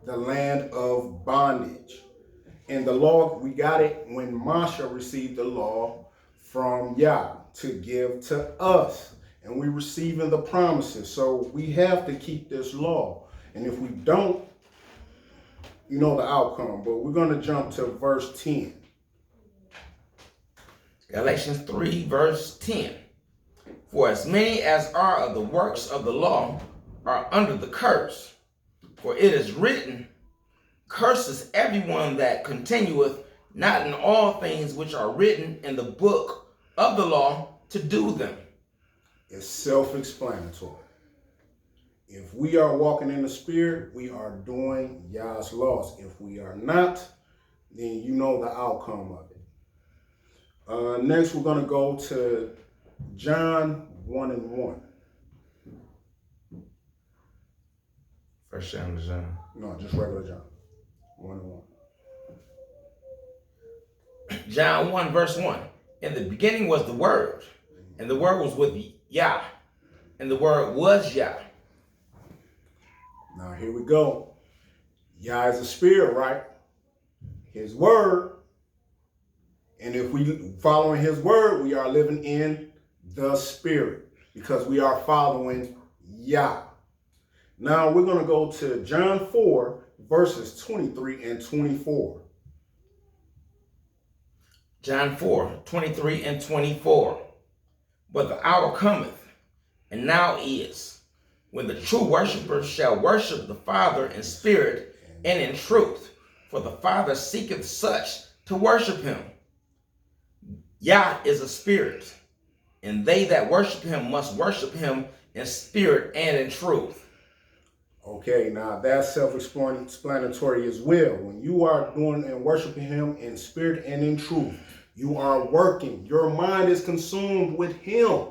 the land of bondage. And the law, we got it when Moshe received the law from Yah to give to us. And we receiving the promises. So we have to keep this law. And if we don't, you know the outcome. But we're going to jump to verse 10. Galatians 3, verse 10. For as many as are of the works of the law are under the curse. For it is written, curses everyone that continueth not in all things which are written in the book of the law to do them. It's self-explanatory. If we are walking in the Spirit, we are doing Yah's laws. If we are not, then you know the outcome of it. Next, we're going to go to John 1 and 1. First John. No, just regular John. 1 and 1. John 1, verse 1. In the beginning was the Word, and the Word was with Yah, and the Word was Yah. Now here we go. Yah is a spirit, right? His word. And if we following his word, we are living in the spirit because we are following Yah. Now we're going to go to John 4, verses 23 and 24. John 4, 23 and 24. But the hour cometh, and now is, when the true worshipers shall worship the Father in spirit and in truth, for the Father seeketh such to worship him. Yah is a spirit, and they that worship him must worship him in spirit and in truth. Okay, now that's self-explanatory as well. When you are doing and worshiping him in spirit and in truth, you are working. Your mind is consumed with him.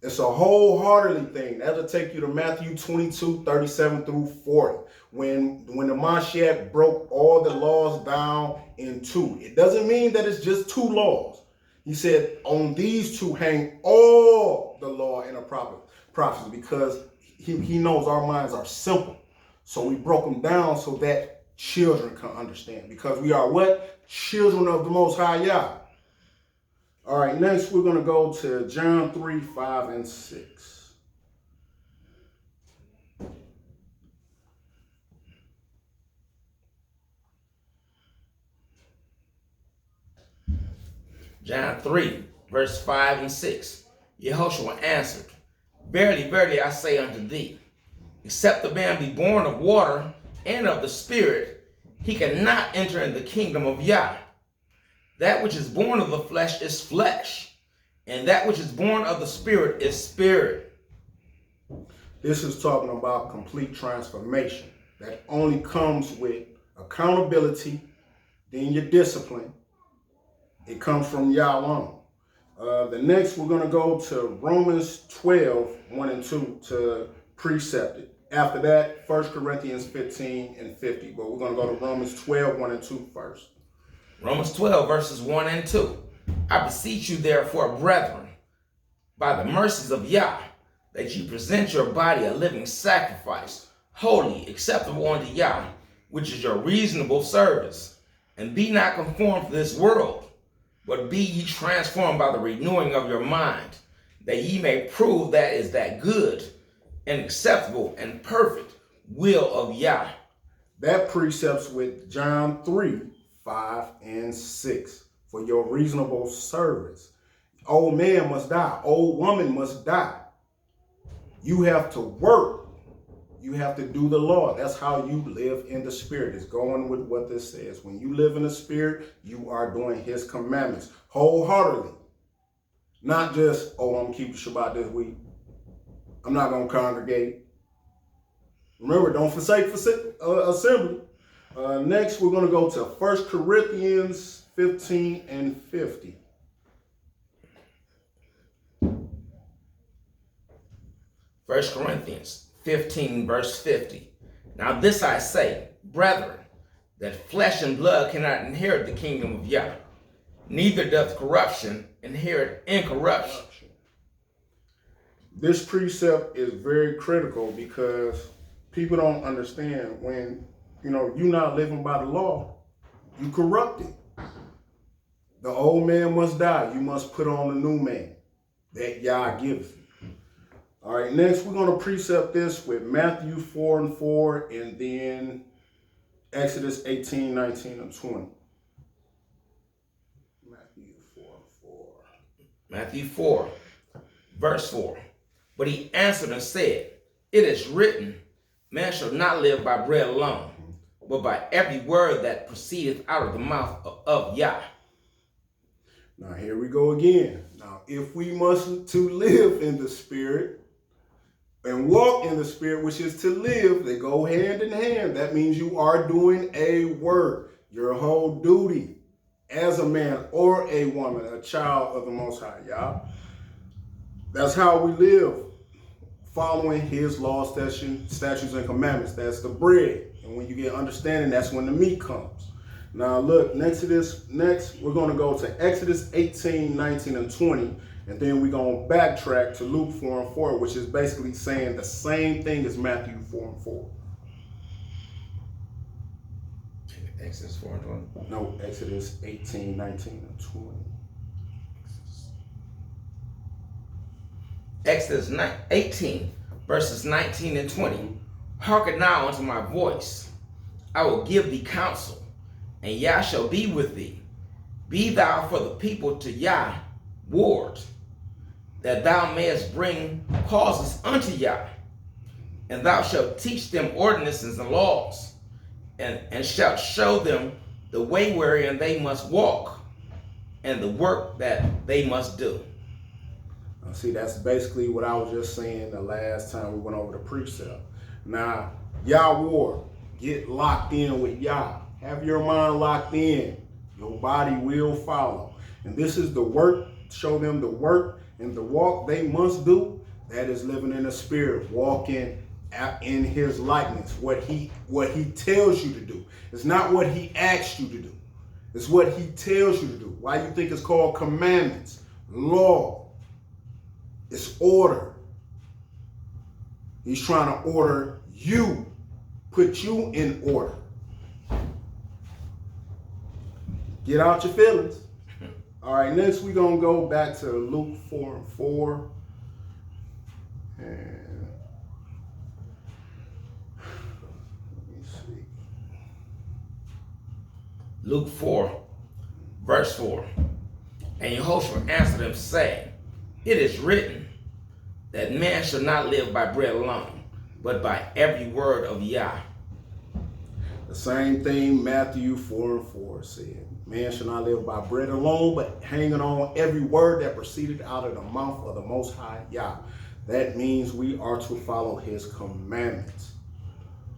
It's a wholeheartedly thing. That'll take you to Matthew 22, 37 through 40. When the Mashiach broke all the laws down in two. It doesn't mean that it's just two laws. He said, on these two hang all the law and the prophets, because he knows our minds are simple. So we broke them down so that children can understand. Because we are what? Children of the Most High Yah. All right, next we're going to go to John 3, 5, and 6. John 3, verse 5 and 6. Yehoshua answered, Verily, verily, I say unto thee, except the man be born of water and of the Spirit, he cannot enter in the kingdom of Yah. That which is born of the flesh is flesh, and that which is born of the Spirit is spirit. This is talking about complete transformation. That only comes with accountability, then your discipline. It comes from Yah alone. The next, we're going to go to Romans 12, 1 and 2 to precept it. After that, 1 Corinthians 15 and 50. But we're going to go to Romans 12, 1 and 2 first. Romans 12, verses 1 and 2. I beseech you, therefore, brethren, by the mercies of Yah, that you present your body a living sacrifice, holy, acceptable unto Yah, which is your reasonable service. And be not conformed to this world, but be ye transformed by the renewing of your mind, that ye may prove that is that good and acceptable and perfect will of Yah. That precepts with John 3, 5 and 6 for your reasonable service. Old man must die. Old woman must die. You have to work. You have to do the law. That's how you live in the spirit. It's going with what this says. When you live in the spirit, you are doing his commandments wholeheartedly. Not just, oh, I'm keeping Shabbat this week. I'm not going to congregate. Remember, don't forsake assembly. Next, we're going to go to 1 Corinthians 15 and 50. First Corinthians 15, verse 50. Now this I say, brethren, that flesh and blood cannot inherit the kingdom of Yah, neither doth corruption inherit incorruption. This precept is very critical because People don't understand when, you're not living by the law, you corrupted. The old man must die. You must put on the new man that Yah gives you. All right, next we're going to precept this with Matthew 4:4 and then Exodus 18, 19, and 20. Matthew 4:4. Matthew 4, verse 4. But he answered and said, it is written, man shall not live by bread alone, but by every word that proceedeth out of the mouth of Yah. Now here we go again. Now, if we must to live in the Spirit and walk in the Spirit, which is to live, they go hand in hand. That means you are doing a work, your whole duty as a man or a woman, a child of the Most High, y'all. That's how we live, following his laws, statutes, and commandments. That's the bread. And when you get understanding, that's when the meat comes. Now look, next we're going to go to Exodus 18, 19, and 20. And then we're going to backtrack to Luke 4:4, which is basically saying the same thing as Matthew 4:4. Exodus 4 and 20? No, Exodus 18, 19, and 20. Exodus 18, verses 19 and 20. Hearken now unto my voice. I will give thee counsel, and Yah shall be with thee. Be thou for the people to Yah ward, that thou mayest bring causes unto Yah. And thou shalt teach them ordinances and laws, and shalt show them the way wherein they must walk, and the work that they must do. See, that's basically what I was just saying the last time we went over the precept. Now, Yah ward, get locked in with Yah. Have your mind locked in. Your body will follow. And this is the work, show them the work and the walk they must do. That is living in the Spirit, walking in his likeness, what he tells you to do. It's not what he asks you to do. It's what he tells you to do. Why you think it's called commandments, law? It's order. He's trying to order you, put you in order. Get out your feelings. All right, next we're going to go back to Luke 4:4. And let me see. Luke 4, verse 4. And Yehoshua answered him, saying, it is written that man shall not live by bread alone, but by every word of Yah. The same thing Matthew 4:4 said. Man shall not live by bread alone, but hanging on every word that proceeded out of the mouth of the Most High Yah. That means we are to follow his commandments.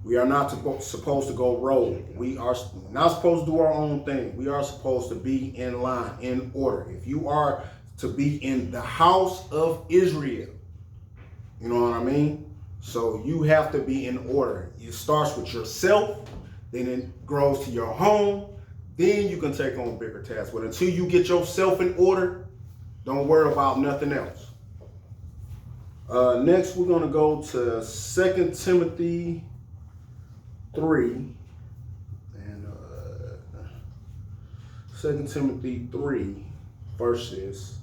We are not supposed to go rogue. We are not supposed to do our own thing. We are supposed to be in line, in order. If you are to be in the house of Israel, you know what I mean? So you have to be in order. It starts with yourself, then it grows to your home, then you can take on bigger tasks. But until you get yourself in order, don't worry about nothing else. Next, we're going to go to 2 Timothy 3. And 2 Timothy 3 verses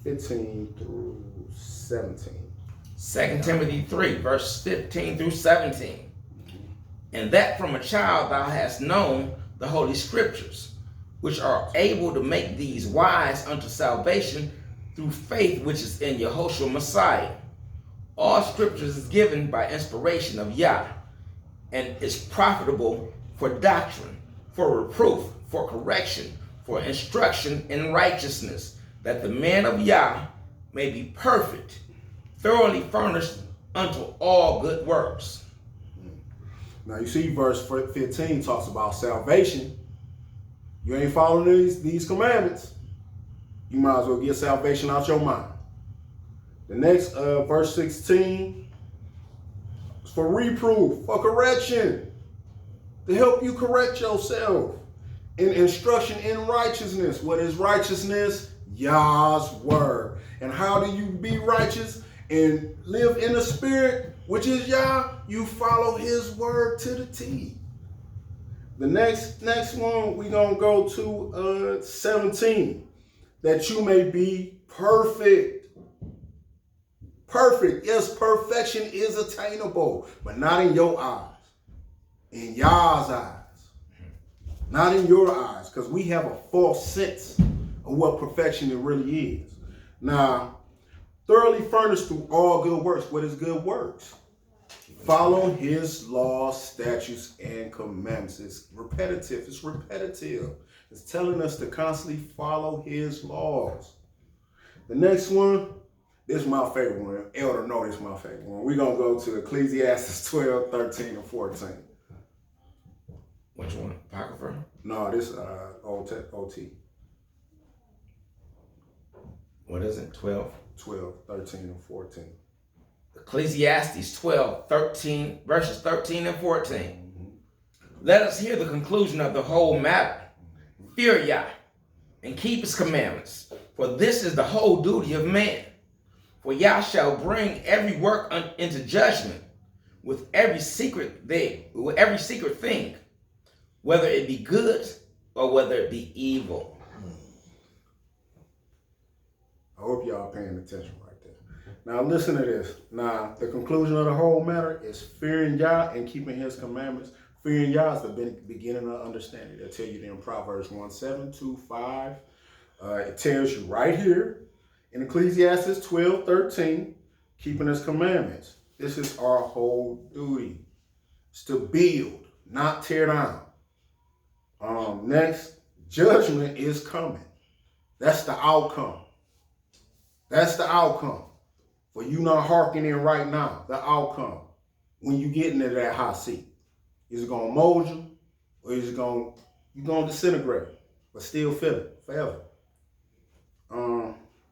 15 through 17. 2 Timothy 3, verse 15 through 17. And that from a child thou hast known the holy scriptures, which are able to make these wise unto salvation through faith which is in Yehoshua Messiah. All scriptures is given by inspiration of Yah, and is profitable for doctrine, for reproof, for correction, for instruction in righteousness, that the man of Yah may be perfect, thoroughly furnished unto all good works. Now you see verse 15 talks about salvation. You ain't following these commandments, you might as well get salvation out your mind. The next verse 16 is for reproof, for correction, to help you correct yourself. In instruction in righteousness. What is righteousness? Yah's word. And how do you be righteous? and live in the spirit, which is Yah, you follow his word to the T. The next one, we going to go to 17. That you may be perfect. Perfect. Yes, perfection is attainable, but not in your eyes. In Yah's eyes. Not in your eyes, because we have a false sense of what perfection it really is. Now, thoroughly furnished through all good works. What is good works? Follow his laws, statutes, and commandments. It's repetitive. It's telling us to constantly follow his laws. The next one, this is my favorite one. Elder know this is my favorite one. We're going to go to Ecclesiastes 12, 13, and 14. Which one? Apocrypha? No, this OT. What is it? 12? 12, 13, and 14. Ecclesiastes 12, 13, verses 13 and 14. Let us hear the conclusion of the whole matter. Fear Yah, and keep his commandments, for this is the whole duty of man. For Yah shall bring every work into judgment with every secret thing, whether it be good or whether it be evil. I hope y'all paying attention right there. Now listen to this. Now the conclusion of the whole matter is fearing Yah and keeping his commandments. Fearing Yah is the beginning of understanding. They'll tell you in Proverbs 1:7, 2:5. It tells you right here in Ecclesiastes 12, 13, keeping his commandments. This is our whole duty. It's to build, not tear down. Next, judgment is coming. That's the outcome. That's the outcome. For you not hearkening right now, the outcome. When you get into that hot seat. Is it going to mold you? Or is it going to disintegrate? But still feel it forever.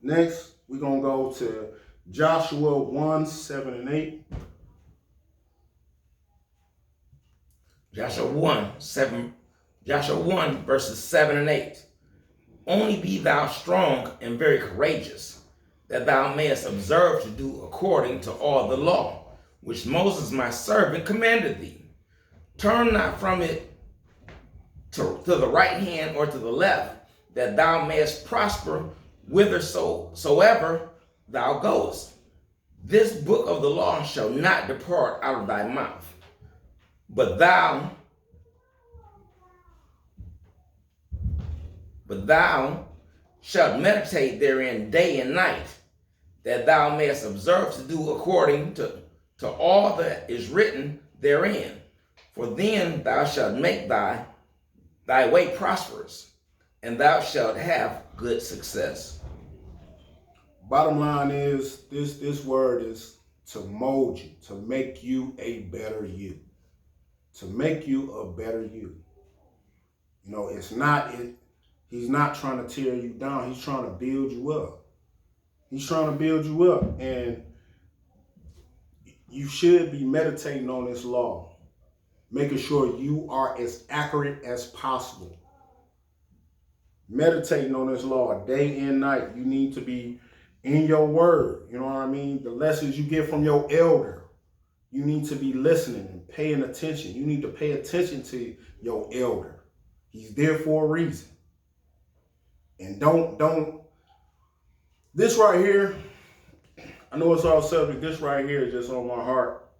Next, we're going to go to Joshua 1, 7, and 8. Joshua 1, verses 7 and 8. Only be thou strong and very courageous, that thou mayest observe to do according to all the law, which Moses my servant commanded thee. Turn not from it to the right hand or to the left, that thou mayest prosper whithersoever thou goest. This book of the law shall not depart out of thy mouth, but thou shalt meditate therein day and night, that thou mayest observe to do according to all that is written therein. For then thou shalt make thy way prosperous, and thou shalt have good success. Bottom line is, this word is to mold you, to make you a better you. To make you a better you. You know, he's not trying to tear you down. He's trying to build you up. He's trying to build you up. And you should be meditating on this law, making sure you are as accurate as possible. Meditating on this law day and night. You need to be in your word. You know what I mean? The lessons you get from your elder, you need to be listening and paying attention. You need to pay attention to your elder. He's there for a reason. And don't, this right here, I know it's all subject. This right here is just on my heart.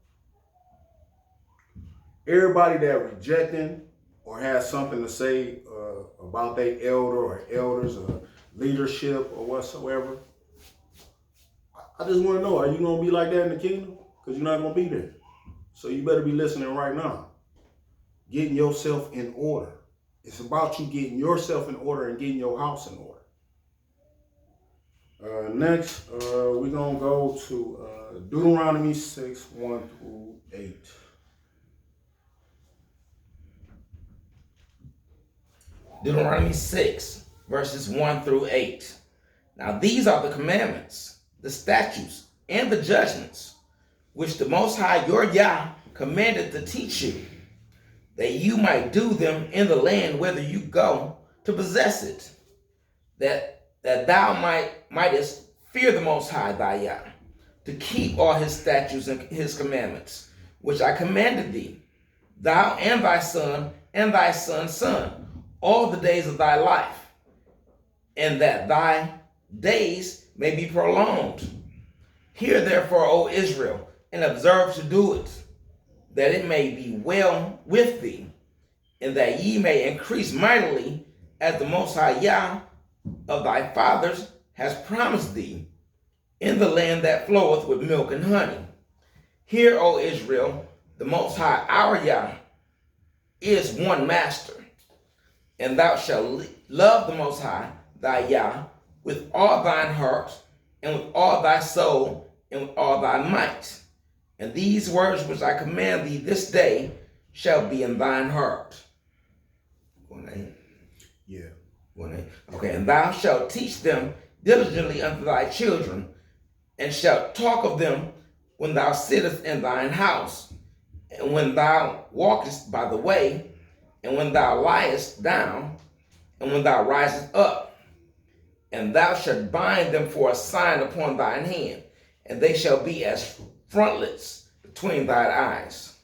Everybody that rejecting or has something to say about their elder or elders or leadership or whatsoever, I just want to know, are you going to be like that in the kingdom? Because you're not going to be there. So you better be listening right now. Getting yourself in order. It's about you getting yourself in order and getting your house in order. Next, we're going to go to Deuteronomy 6, 1 through 8. Deuteronomy 6, verses 1 through 8. Now these are the commandments, the statutes, and the judgments, which the Most High your Yah commanded to teach you, that you might do them in the land whither you go to possess it, that thou mightest fear the Most High thy Yah, to keep all his statutes and his commandments, which I commanded thee, thou and thy son and thy son's son, all the days of thy life, and that thy days may be prolonged. Hear therefore, O Israel, and observe to do it, that it may be well with thee, and that ye may increase mightily, as the Most High Yah of thy fathers has promised thee, in the land that floweth with milk and honey. Hear, O Israel, the Most High our Yah is one master, and thou shalt love the Most High thy Yah with all thine heart, and with all thy soul, and with all thy might. And these words which I command thee this day shall be in thine heart. Yeah. Okay, and thou shalt teach them diligently unto thy children, and shalt talk of them when thou sittest in thine house, and when thou walkest by the way, and when thou liest down, and when thou risest up. And thou shalt bind them for a sign upon thine hand, and they shall be as frontlets between thine eyes.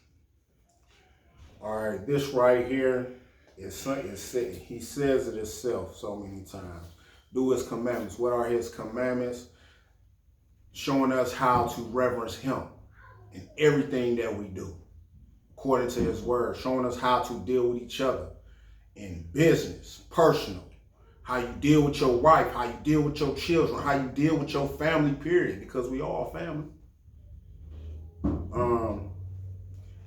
All right, this right here he says it himself so many times. Do his commandments. What are his commandments? Showing us how to reverence him in everything that we do, according to his word. Showing us how to deal with each other in business, personal. How you deal with your wife, how you deal with your children, how you deal with your family, period, because we all family.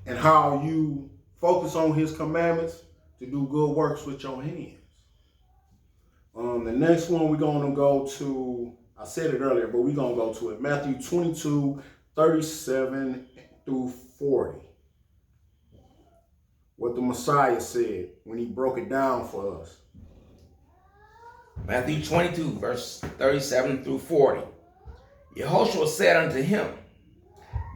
And how you focus on his commandments to do good works with your hands. The next one we're going to go to, I said it earlier, but we're going to go to it. Matthew 22, 37 through 40. What the Messiah said when he broke it down for us. Matthew 22, verse 37 through 40. Yehoshua said unto him,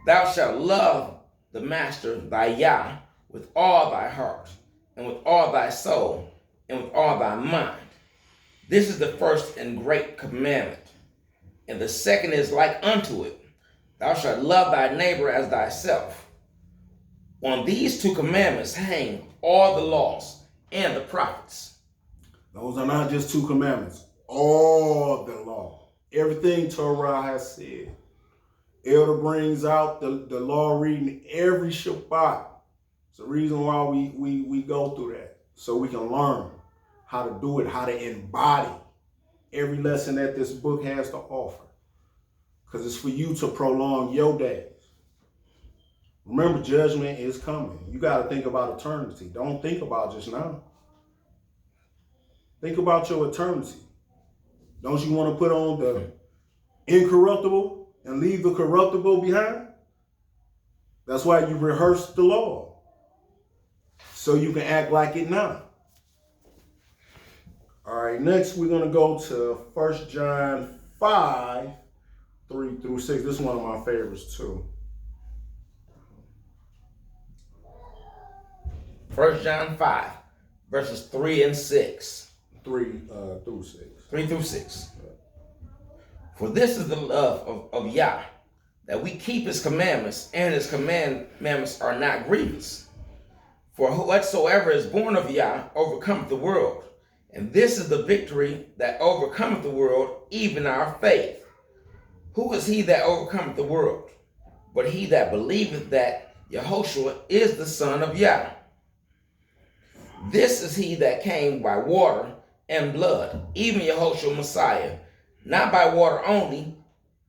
thou shalt love the master thy Yah with all thy heart, and with all thy soul, and with all thy mind. This is the first and great commandment. And the second is like unto it. Thou shalt love thy neighbor as thyself. On these two commandments hang all the laws and the prophets. Those are not just two commandments. All the law. Everything Torah has said. Elder brings out the law reading every Shabbat. It's the reason why we go through that. So we can learn how to do it, how to embody every lesson that this book has to offer. Because it's for you to prolong your days. Remember, judgment is coming. You got to think about eternity. Don't think about just now. Think about your eternity. Don't you want to put on the incorruptible and leave the corruptible behind? That's why you rehearse the law, so you can act like it now. All right, next we're going to go to 1 John 5, 3 through 6. This is one of my favorites too. 1 John 5, verses 3 and 6. 3 through 6. 3 through 6. For this is the love of Yah, that we keep his commandments, and his commandments are not grievous. For whatsoever is born of Yah overcometh the world. And this is the victory that overcometh the world, even our faith. Who is he that overcometh the world? But he that believeth that Yehoshua is the Son of Yah. This is he that came by water and blood, even Yehoshua Messiah, not by water only,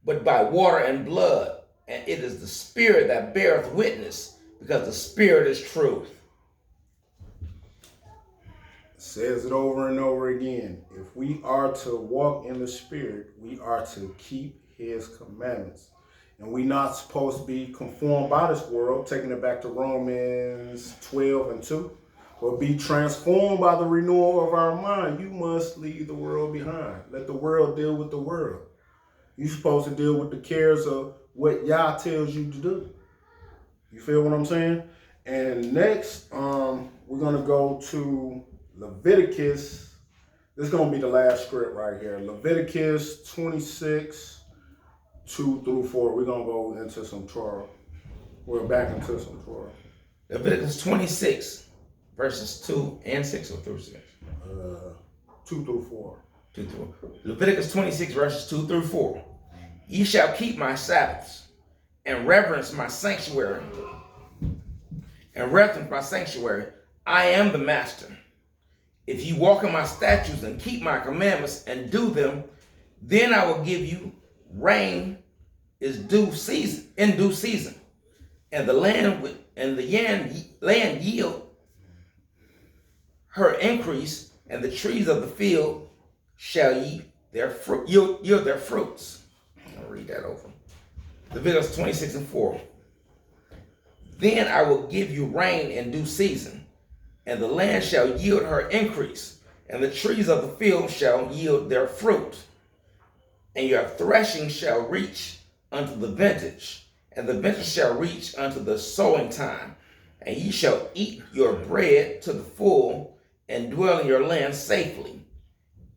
but by water and blood. And it is the Spirit that beareth witness, because the Spirit is truth. Says it over and over again. If we are to walk in the Spirit, we are to keep his commandments. And we're not supposed to be conformed by this world, taking it back to Romans 12 and 2. But be transformed by the renewal of our mind. You must leave the world behind. Let the world deal with the world. You're supposed to deal with the cares of what Yah tells you to do. You feel what I'm saying? And next, we're going to go to Leviticus. This is going to be the last script right here. Leviticus 26, 2 through 4. We're going to go into some Torah. We're back into some Torah. Leviticus 26, verses 2 and 6 or through 6. 2 through 4. 2 through. Leviticus 26, verses 2 through 4. Ye shall keep my Sabbaths and reverence my sanctuary. I am the master. If you walk in my statutes and keep my commandments and do them, then I will give you rain in due season, and the land yield her increase, and the trees of the field shall yield their fruits. I'll read that over. Leviticus 26 and 4. Then I will give you rain in due season, and the land shall yield her increase, and the trees of the field shall yield their fruit. And your threshing shall reach unto the vintage, and the vintage shall reach unto the sowing time. And ye shall eat your bread to the full, and dwell in your land safely.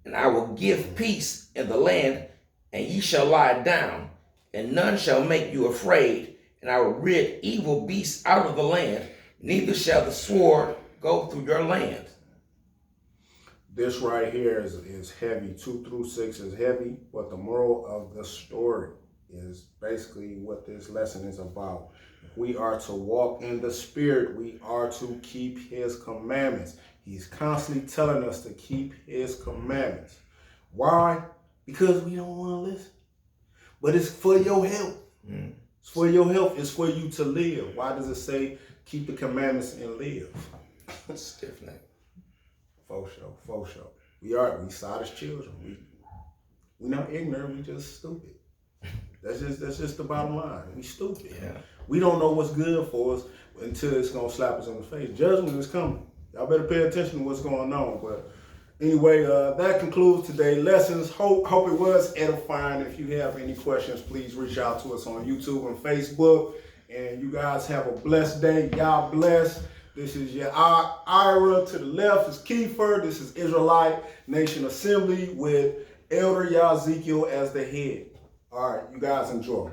And I will give peace in the land, and ye shall lie down, and none shall make you afraid. And I will rid evil beasts out of the land, neither shall the sword go through your land. This right here is heavy. 2 through 6 is heavy, but the moral of the story is basically what this lesson is about. We are to walk in the Spirit. We are to keep His commandments. He's constantly telling us to keep His commandments. Why? Because we don't want to listen. But it's for your health. It's for your health. It's for you to live. Why does it say keep the commandments and live? Stiff neck. For sure. We saw as children. We not ignorant. We just stupid. That's just the bottom line. We stupid. Yeah. We don't know what's good for us until it's gonna slap us in the face. Judgment is coming. Y'all better pay attention to what's going on. But anyway, that concludes today's lessons. Hope it was edifying. If you have any questions, please reach out to us on YouTube and Facebook. And you guys have a blessed day. Y'all bless. This is your Ira. To the left is Kiefer. This is Israelite Nation Assembly with Elder Yazekiel as the head. All right, you guys enjoy.